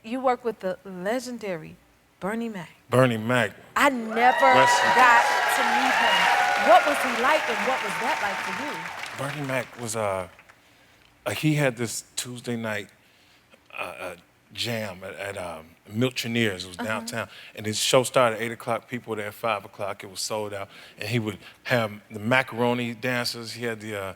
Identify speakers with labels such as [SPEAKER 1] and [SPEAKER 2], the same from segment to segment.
[SPEAKER 1] you work with the legendary Bernie Mac.
[SPEAKER 2] Bernie Mac.
[SPEAKER 1] I never got to meet him. What was he like, and what was that like for you?
[SPEAKER 2] Bernie Mac was he had this Tuesday night jam at Milchoneers. It was downtown, and his show started at 8 o'clock. People were there at 5 o'clock. It was sold out, and he would have the macaroni dancers. He had the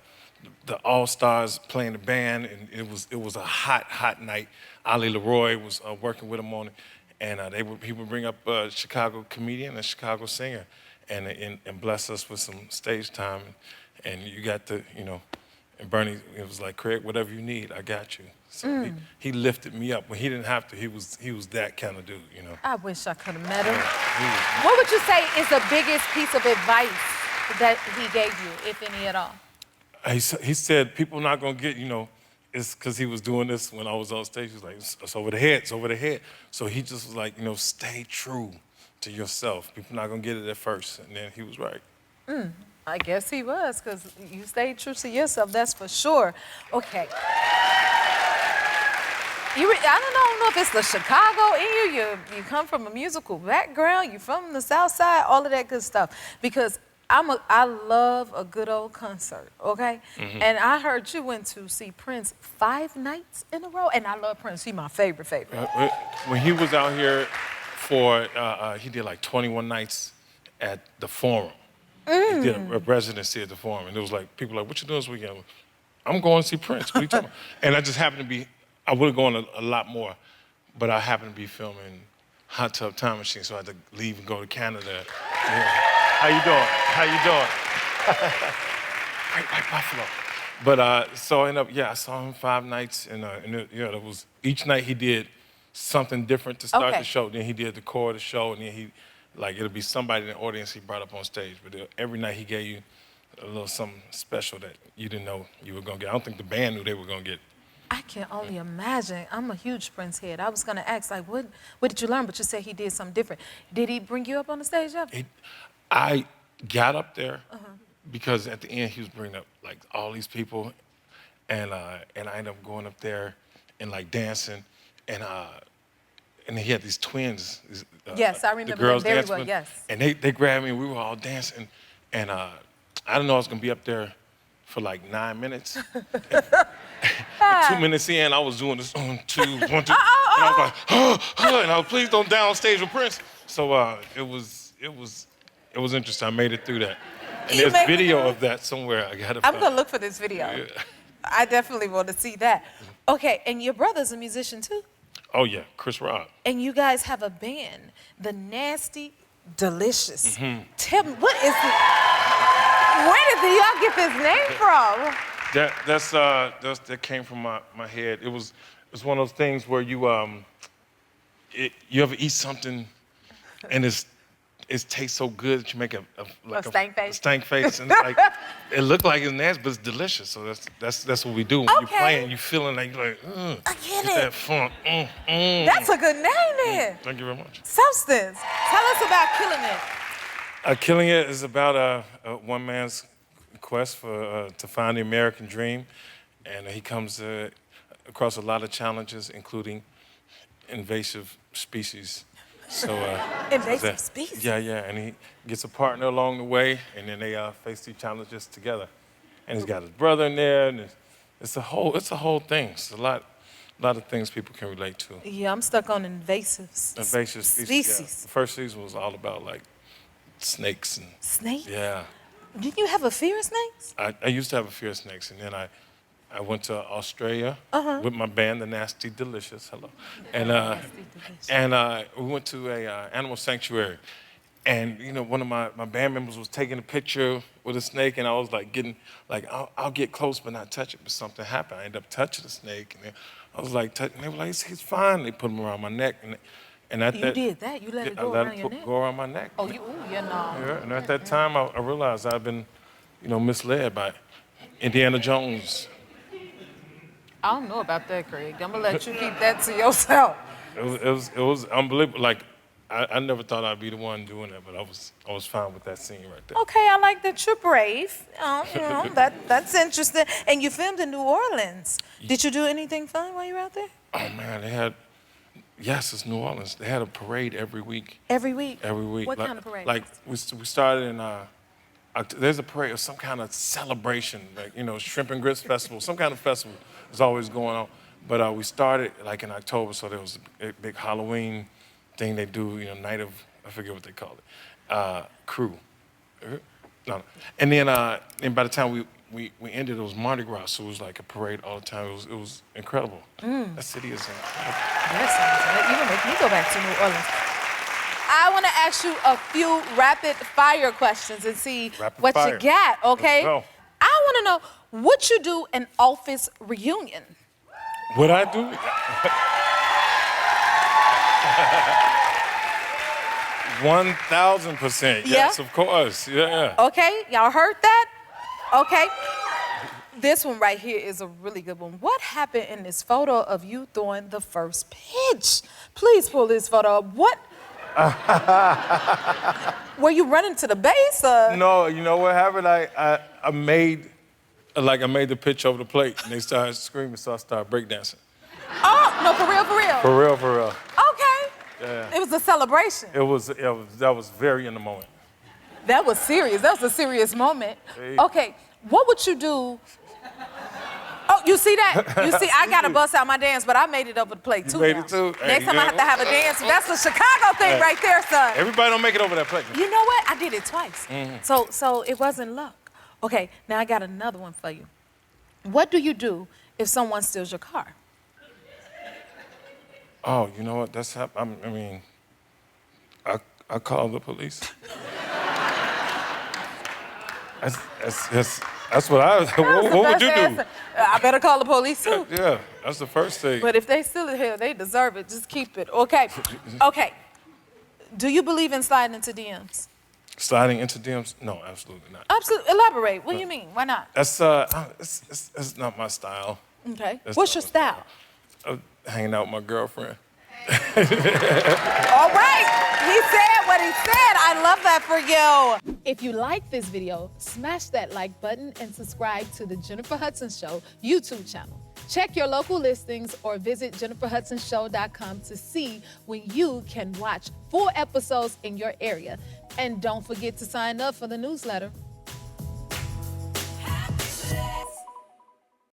[SPEAKER 2] All Stars playing the band, and it was a hot night. Ali Leroy was working with him on it, and he would bring up a Chicago comedian, a Chicago singer, and bless us with some stage time, and you got to, you know. And Bernie, it was like, Craig, whatever you need, I got you. So he lifted me up. When he didn't have to, he was that kind of dude, you know.
[SPEAKER 1] I wish I could have met him.
[SPEAKER 2] Yeah,
[SPEAKER 1] what would you say is the biggest piece of advice that he gave you, if any at all?
[SPEAKER 2] He said, people not gonna get, you know, it's because he was doing this when I was on stage. He was like, it's over the head, it's over the head. So he just was like, you know, stay true to yourself. People not gonna get it at first. And then he was right.
[SPEAKER 1] I guess he was, because you stayed true to yourself, that's for sure. Okay. I don't know if it's the Chicago in you. You come from a musical background, you from the South Side, all of that good stuff. Because I love a good old concert, okay? And I heard you went to see Prince 5 nights in a row, and I love Prince. He's my favorite.
[SPEAKER 2] When he was out here for, he did like 21 nights at the Forum. He did a residency at the Forum, and it was like, people were like, what you doing this weekend? I'm going to see Prince, what are you talking about? And I just happened to be, I would have gone a lot more, but I happened to be filming Hot Tub Time Machine, so I had to leave and go to Canada. Yeah. How you doing? Right, Buffalo. But so I ended up, I saw him 5 nights, and it was, each night he did something different to start the show. Then he did the core of the show, and then it'll be somebody in the audience he brought up on stage. But every night he gave you a little something special that you didn't know you were gonna get. I don't think the band knew they were gonna get.
[SPEAKER 1] I can only imagine. I'm a huge Prince head. I was gonna ask, like, what did you learn? But you said he did something different. Did he bring you up on the stage ever?
[SPEAKER 2] I got up there because at the end he was bringing up like all these people, and I ended up going up there and like dancing, and he had these twins.
[SPEAKER 1] Yes, I remember
[SPEAKER 2] the girls
[SPEAKER 1] them very
[SPEAKER 2] dancing,
[SPEAKER 1] well, yes.
[SPEAKER 2] And they grabbed me, and we were all dancing, and I didn't know I was gonna be up there for like 9 minutes. 2 minutes in, I was doing this 1, 2, 1, 2, and I was like, and I was, please don't down stage with Prince. So it was interesting. I made it through that. And there's video of that somewhere.
[SPEAKER 1] I'm gonna look for this video. Yeah. I definitely want to see that. Okay, and your brother's a musician too?
[SPEAKER 2] Oh yeah, Chris Rock.
[SPEAKER 1] And you guys have a band, the Nasty Delicious. Tell me, what is it? Where did y'all get this name from?
[SPEAKER 2] That came from my head. It was one of those things where you you ever eat something and it tastes so good that you make a
[SPEAKER 1] stank face.
[SPEAKER 2] A stank face, and like it looked like it's nasty, but it's delicious. So that's what we do. When you're playing, you feeling like you're like,
[SPEAKER 1] I get it.
[SPEAKER 2] That funk.
[SPEAKER 1] That's a good name then.
[SPEAKER 2] Thank you very much.
[SPEAKER 1] Substance. Tell us about Killing It.
[SPEAKER 2] Killing It is about a one man's quest to find the American dream, and he comes across a lot of challenges, including invasive species. So
[SPEAKER 1] invasive species.
[SPEAKER 2] Yeah, and he gets a partner along the way, and then they face these challenges together. And he's got his brother in there, and it's a whole thing. It's a lot of things people can relate to.
[SPEAKER 1] Yeah, I'm stuck on invasive species.
[SPEAKER 2] Yeah. The first season was all about like snakes and
[SPEAKER 1] snakes.
[SPEAKER 2] Yeah.
[SPEAKER 1] Didn't you have a fear of snakes?
[SPEAKER 2] I used to have a fear of snakes, and then I went to Australia with my band, the Nasty Delicious. Hello, and we went to a animal sanctuary, and you know one of my band members was taking a picture with a snake, and I was like I'll get close but not touch it, but something happened. I ended up touching the snake, and I was like, and they were like, he's fine. They put him around my neck, and at that
[SPEAKER 1] did that? You let it go around your neck?
[SPEAKER 2] Go around my neck.
[SPEAKER 1] Oh, you no.
[SPEAKER 2] Yeah, and at that time I realized I'd been, misled by Indiana Jones.
[SPEAKER 1] I don't know about that, Craig. I'm gonna let you keep that to yourself.
[SPEAKER 2] It was unbelievable. Like I never thought I'd be the one doing it, but I was fine with that scene right there.
[SPEAKER 1] Okay, I like that you're brave. That's interesting. And you filmed in New Orleans. Did you do anything fun while you were out there?
[SPEAKER 2] Oh man, they had Yes, it's New Orleans. They had a parade every week.
[SPEAKER 1] Every week?
[SPEAKER 2] Every week.
[SPEAKER 1] What
[SPEAKER 2] like,
[SPEAKER 1] kind of parade?
[SPEAKER 2] Like we started in. There's a parade of some kind of celebration, like Shrimp and Grits Festival. Some kind of festival is always going on. But we started like in October, so there was a big Halloween thing they do. Night of I forget what they call it. Crew. No. And then by the time we ended, it was Mardi Gras, so it was like a parade all the time. It was incredible. That city is incredible.
[SPEAKER 1] That sounds even make me go back to New Orleans. I want to ask you a few rapid fire questions and see what you got, okay?
[SPEAKER 2] Let's go.
[SPEAKER 1] I want to know what you do in office reunion.
[SPEAKER 2] What I do? 1,000%. Yes, of course. Yeah.
[SPEAKER 1] Okay, y'all heard that? Okay. This one right here is a really good one. What happened in this photo of you throwing the first pitch? Please pull this photo up. What? Were you running to the base?
[SPEAKER 2] No, you know what happened? I made the pitch over the plate, and they started screaming, so I started breakdancing.
[SPEAKER 1] Oh, no, for real, for real?
[SPEAKER 2] For real.
[SPEAKER 1] Okay.
[SPEAKER 2] Yeah.
[SPEAKER 1] It was a celebration.
[SPEAKER 2] That was very in the moment.
[SPEAKER 1] That was serious. That was a serious moment.
[SPEAKER 2] Hey.
[SPEAKER 1] Okay, what would you do? Oh, you see that? You see, I got to bust out my dance, but I made it over the plate, too.
[SPEAKER 2] You made it, too?
[SPEAKER 1] Next time I have to have a dance. That's the Chicago thing right there, son.
[SPEAKER 2] Everybody don't make it over that plate.
[SPEAKER 1] You know what? I did it twice. So it wasn't luck. Okay, now I got another one for you. What do you do if someone steals your car?
[SPEAKER 2] Oh, you know what? I call the police. That's what I. What would you do?
[SPEAKER 1] I better call the police too.
[SPEAKER 2] Yeah, that's the first thing.
[SPEAKER 1] But if they steal it here, they deserve it. Just keep it. Okay. Okay. Do you believe in sliding into DMs?
[SPEAKER 2] Sliding into DMs? No, absolutely not.
[SPEAKER 1] Absolutely. Elaborate. What do you mean? Why not?
[SPEAKER 2] That's it's not my style.
[SPEAKER 1] Okay.
[SPEAKER 2] That's
[SPEAKER 1] What's your style?
[SPEAKER 2] Hanging out with my girlfriend.
[SPEAKER 1] All right. He said what he said. I love that for you. If you like this video, smash that like button and subscribe to the Jennifer Hudson Show YouTube channel. Check your local listings or visit jenniferhudsonshow.com to see when you can watch full episodes in your area. And don't forget to sign up for the newsletter.